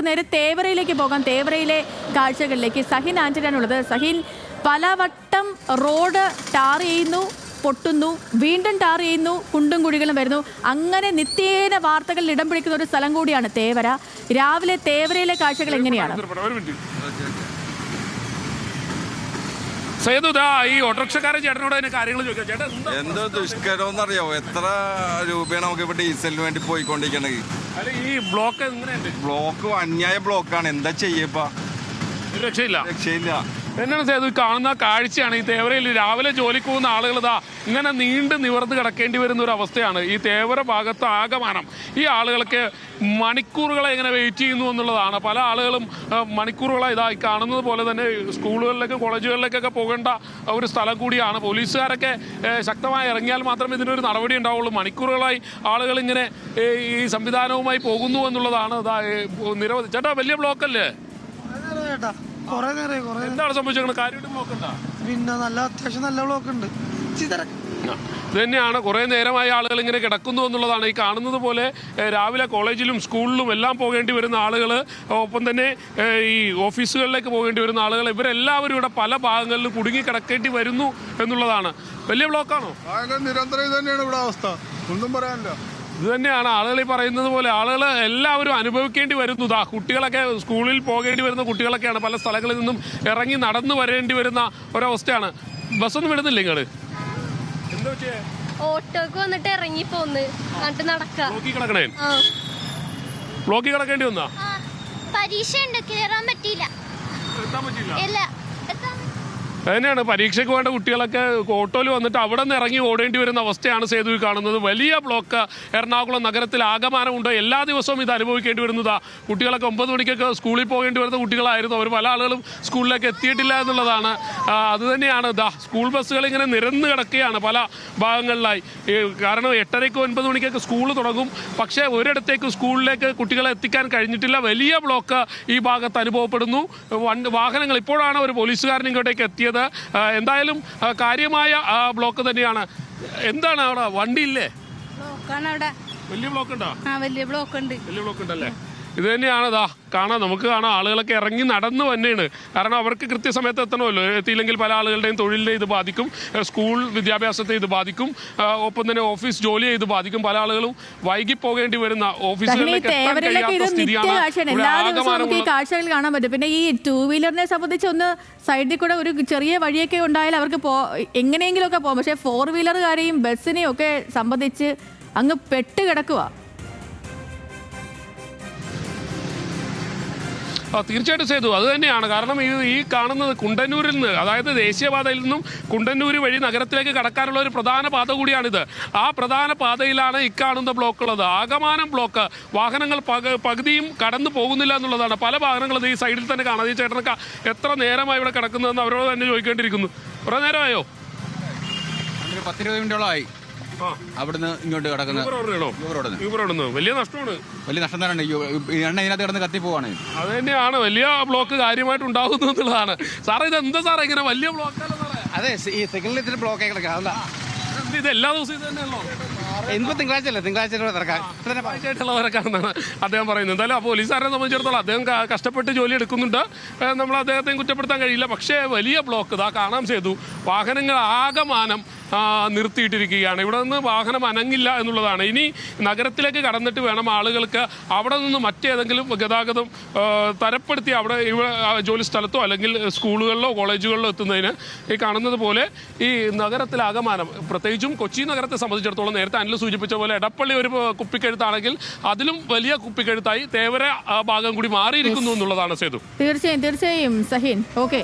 നമുക്ക് നേരെ തേവരയിലേക്ക് പോകാം. തേവരയിലെ കാഴ്ചകളിലേക്ക് സഹിൻ ആന്റണിയാണുള്ളത്. സഹിൻ, പലവട്ടം റോഡ് ടാർ ചെയ്യുന്നു, പൊട്ടുന്നു, വീണ്ടും ടാർ ചെയ്യുന്നു, കുണ്ടും കുഴികളും വരുന്നു. അങ്ങനെ നിത്യേന വാർത്തകളിൽ ഇടം പിടിക്കുന്ന ഒരു സ്ഥലം കൂടിയാണ് തേവര. രാവിലെ തേവരയിലെ കാഴ്ചകൾ എങ്ങനെയാണ്? ഈ ഓട്ടോറിക്ഷക്കാരൻ ചേട്ടനോട് തന്നെ കാര്യങ്ങൾ ചോദിക്കാം. ചേട്ടൻ എന്തോ ദുഷ്കരമെന്നറിയാവോ? എത്ര രൂപയാണ് നമുക്ക് ഇപ്പൊ ഡീസലിന് വേണ്ടി പോയിക്കൊണ്ടിരിക്കണത്? ഈ ബ്ലോക്ക് എങ്ങനെയുണ്ട്? ബ്ലോക്ക് അന്യായ ബ്ലോക്കാണ്. എന്താ ചെയ്യപ്പാ? രക്ഷയില്ല. എന്നാണ് സേതു കാണുന്ന കാഴ്ചയാണ്. ഈ തേവരയിൽ രാവിലെ ജോലിക്ക് പോകുന്ന ആളുകൾ ഇങ്ങനെ നീണ്ടു നിവർന്ന് കിടക്കേണ്ടി വരുന്ന ഒരു അവസ്ഥയാണ് ഈ തേവര ഭാഗത്ത് ആകമാനം. ഈ ആളുകൾക്ക് മണിക്കൂറുകളെ ഇങ്ങനെ വെയിറ്റ് ചെയ്യുന്നു എന്നുള്ളതാണ്. പല ആളുകളും മണിക്കൂറുകളായി ഈ കാണുന്നത് പോലെ തന്നെ സ്കൂളുകളിലേക്ക് കോളേജുകളിലേക്കൊക്കെ പോകേണ്ട ഒരു സ്ഥലം കൂടിയാണ്. പോലീസുകാരൊക്കെ ശക്തമായി ഇറങ്ങിയാൽ മാത്രമേ ഇതിനൊരു നടപടി ഉണ്ടാവുള്ളൂ. മണിക്കൂറുകളായി ആളുകൾ ഇങ്ങനെ ഈ സംവിധാനവുമായി പോകുന്നു എന്നുള്ളതാണ്. നിരവധി ചേട്ടാ, വലിയ ബ്ലോക്കല്ലേ? എന്താണ് സംഭവിച്ചത്? കാര്യമായിട്ട് ബ്ലോക്ക് ഉണ്ടാ? പിന്നെ അത്യാവശ്യം നല്ല ബ്ലോക്ക് ഉണ്ട്. ഇത് തന്നെയാണ്. കുറേ നേരമായി ആളുകൾ ഇങ്ങനെ കിടക്കുന്നു എന്നുള്ളതാണ്. ഈ കാണുന്നത് പോലെ രാവിലെ കോളേജിലും സ്കൂളിലും എല്ലാം പോകേണ്ടി വരുന്ന ആളുകൾ, ഒപ്പം തന്നെ ഈ ഓഫീസുകളിലേക്ക് പോകേണ്ടി വരുന്ന ആളുകൾ, ഇവരെല്ലാവരും ഇവിടെ പല ഭാഗങ്ങളിലും കുടുങ്ങി കിടക്കേണ്ടി വരുന്നു എന്നുള്ളതാണ്. വലിയ ബ്ലോക്കാണോ? നിരന്തരം ഇത് തന്നെയാണ് ഇവിടെ അവസ്ഥ. ഒന്നും പറയാനില്ല. ഇത് തന്നെയാണ് ആളുകൾ ഈ പറയുന്നത് പോലെ ആളുകൾ എല്ലാവരും അനുഭവിക്കേണ്ടി വരുന്നതാ. കുട്ടികളൊക്കെ സ്കൂളിൽ പോകേണ്ടി വരുന്ന കുട്ടികളൊക്കെയാണ് പല സ്ഥലങ്ങളിൽ നിന്നും ഇറങ്ങി നടന്നു വരേണ്ടി വരുന്ന ഒരവസ്ഥയാണ്. ബസ്സൊന്നും വിടുന്നില്ല നിങ്ങള്? ഓട്ടോക്ക് വന്നിട്ട് ഇറങ്ങി പോന്ന് കിടക്കണേ? ബ്ലോക്കിൽ കിടക്കേണ്ടി വന്നാ? പരീക്ഷ ഉണ്ട്, കയറാൻ പറ്റിയില്ല. തന്നെയാണ്. പരീക്ഷയ്ക്ക് വേണ്ട കുട്ടികളൊക്കെ ഓട്ടോയിൽ വന്നിട്ട് അവിടെ നിന്ന് ഇറങ്ങി ഓടേണ്ടി വരുന്ന അവസ്ഥയാണ് സേതുവിൽ കാണുന്നത്. വലിയ ബ്ലോക്ക് എറണാകുളം നഗരത്തിൽ ആകമാനമുണ്ട്. എല്ലാ ദിവസവും ഇത് അനുഭവിക്കേണ്ടി വരുന്നതാ. കുട്ടികളൊക്കെ 9 മണിക്കൊക്കെ സ്കൂളിൽ പോകേണ്ടി വരുന്ന കുട്ടികളായിരുന്നു. അവർ പല ആളുകളും സ്കൂളിലേക്ക് എത്തിയിട്ടില്ല എന്നുള്ളതാണ്. അതുതന്നെയാണ് സ്കൂൾ ബസ്സുകൾ ഇങ്ങനെ നിരന്ന് കിടക്കുകയാണ് പല ഭാഗങ്ങളിലായി. കാരണം 8:30 9 മണിക്കൊക്കെ സ്കൂൾ തുടങ്ങും. പക്ഷേ ഒരിടത്തേക്ക് സ്കൂളിലേക്ക് കുട്ടികളെ എത്തിക്കാൻ കഴിഞ്ഞിട്ടില്ല. വലിയ ബ്ലോക്ക് ഈ ഭാഗത്ത് അനുഭവപ്പെടുന്നു. വാഹനങ്ങൾ ഇപ്പോഴാണ് ഒരു പോലീസുകാരൻ ഇങ്ങോട്ടേക്ക് എത്തിയത്. എന്തായാലും കാര്യമായ ബ്ലോക്ക് തന്നെയാണ്. എന്താണ് അവിടെ വണ്ടിയില്ലേ? വലിയ ബ്ലോക്ക് ഉണ്ടോ? വലിയ ബ്ലോക്ക് ഉണ്ട്. വലിയ ബ്ലോക്ക് ഉണ്ടല്ലേ? ഇത് തന്നെയാണ് നമുക്ക് കാണാം ആളുകളൊക്കെ ഇറങ്ങി നടന്നു തന്നെയാണ്. കാരണം അവർക്ക് കൃത്യസമയത്ത് എത്തണമല്ലോ. എത്തിയില്ലെങ്കിൽ പല ആളുകളുടെയും തൊഴിലിനെ ഇത് ബാധിക്കും, സ്കൂൾ വിദ്യാഭ്യാസത്തെ ഇത് ബാധിക്കും, ഒപ്പം തന്നെ ഓഫീസ് ജോലിയെ ഇത് ബാധിക്കും. പല ആളുകളും വൈകി പോകേണ്ടി വരുന്ന ഓഫീസുകളിലേക്ക് കാഴ്ചകൾ കാണാൻ പറ്റും. പിന്നെ ഈ 2 വീലറിനെ സംബന്ധിച്ച് ഒന്ന് സൈഡിൽ കൂടെ ഒരു ചെറിയ വഴിയൊക്കെ ഉണ്ടായാൽ അവർക്ക് എങ്ങനെയെങ്കിലും ഒക്കെ പോകും. പക്ഷേ 4 വീലറുകാരെയും ബസ്സിനെയും ഒക്കെ സംബന്ധിച്ച് അങ്ങ് പെട്ട് കിടക്കുക. തീർച്ചയായിട്ടും സേതു അത് തന്നെയാണ്. കാരണം ഈ കാണുന്നത് കുണ്ടന്നൂരിൽ നിന്ന്, അതായത് ദേശീയപാതയിൽ നിന്നും കുണ്ടന്നൂർ വഴി നഗരത്തിലേക്ക് കടക്കാനുള്ള ഒരു പ്രധാന പാത കൂടിയാണിത്. ആ പ്രധാന പാതയിലാണ് ഈ കാണുന്ന ബ്ലോക്ക് ഉള്ളത്. ആകമാനം ബ്ലോക്ക്. വാഹനങ്ങൾ പകുതിയും കടന്നു പോകുന്നില്ല എന്നുള്ളതാണ്. പല വാഹനങ്ങളും ഈ സൈഡിൽ തന്നെ കാണാം. ഈ ചേട്ടനൊക്കെ എത്ര നേരമായി ഇവിടെ കിടക്കുന്നതെന്ന് അവരോട് തന്നെ ചോദിക്കേണ്ടിയിരിക്കുന്നു. കുറേ നേരമായോ? 10-20 മിനിറ്റോളമായി അവിടുന്ന് ഇങ്ങോട്ട് കിടക്കുന്നത്. വലിയ നഷ്ടമാണ്. വലിയ നഷ്ടം തന്നെയാണ്. എണ്ണ ഇതിനകത്ത് കിടന്ന് കത്തി പോവാണ്. അത് തന്നെയാണ് വലിയ ബ്ലോക്ക് കാര്യമായിട്ട് ഉണ്ടാകുന്നു എന്നുള്ളതാണ്. സാറേ, ഇത് എന്താ സാറേ ഇങ്ങനെ വലിയ ബ്ലോക്കല്ല സാറേ? അതെ, ഈ സിഗ്നലിൽ ഇത്തിരി ബ്ലോക്ക് ആയി കിടക്കുക. ഇത് എല്ലാ ദിവസവും ഇത് തന്നെയല്ലോ? ഇന്നിപ്പോ തിങ്കളാഴ്ച തിരക്കാണെന്നാണ് അദ്ദേഹം പറയുന്നത്. എന്തായാലും ആ പോലീസുകാരനെ സംബന്ധിച്ചിടത്തോളം അദ്ദേഹം കഷ്ടപ്പെട്ട് ജോലി എടുക്കുന്നുണ്ട്. നമ്മൾ അദ്ദേഹത്തെ കുറ്റപ്പെടുത്താൻ കഴിയില്ല. പക്ഷേ വലിയ ബ്ലോക്ക് കാണാൻ ചെയ്തു. വാഹനങ്ങൾ ആകമാനം നിർത്തിയിട്ടിരിക്കുകയാണ്. ഇവിടെ നിന്ന് വാഹനം അനങ്ങില്ല എന്നുള്ളതാണ്. ഇനി നഗരത്തിലേക്ക് കടന്നിട്ട് വേണം ആളുകൾക്ക് അവിടെ നിന്ന് മറ്റേതെങ്കിലും ഗതാഗതം തരപ്പെടുത്തി അവിടെ ഇവിടെ ജോലി സ്ഥലത്തോ അല്ലെങ്കിൽ സ്കൂളുകളിലോ കോളേജുകളിലോ എത്തുന്നതിന് ഈ കാണുന്നത് പോലെ ഈ നഗരത്തിലാകമാനം, പ്രത്യേകിച്ചും കൊച്ചി നഗരത്തെ സംബന്ധിച്ചിടത്തോളം നേരത്തെ അനിൽ സൂചിപ്പിച്ച പോലെ എടപ്പള്ളി ഒരു കുപ്പിക്കഴുത്താണെങ്കിൽ അതിലും വലിയ കുപ്പിക്കഴുത്തായി തേവര ഭാഗം കൂടി മാറിയിരിക്കുന്നു എന്നുള്ളതാണ് സേതു. തീർച്ചയായും സഹീൻ. ഓക്കെ.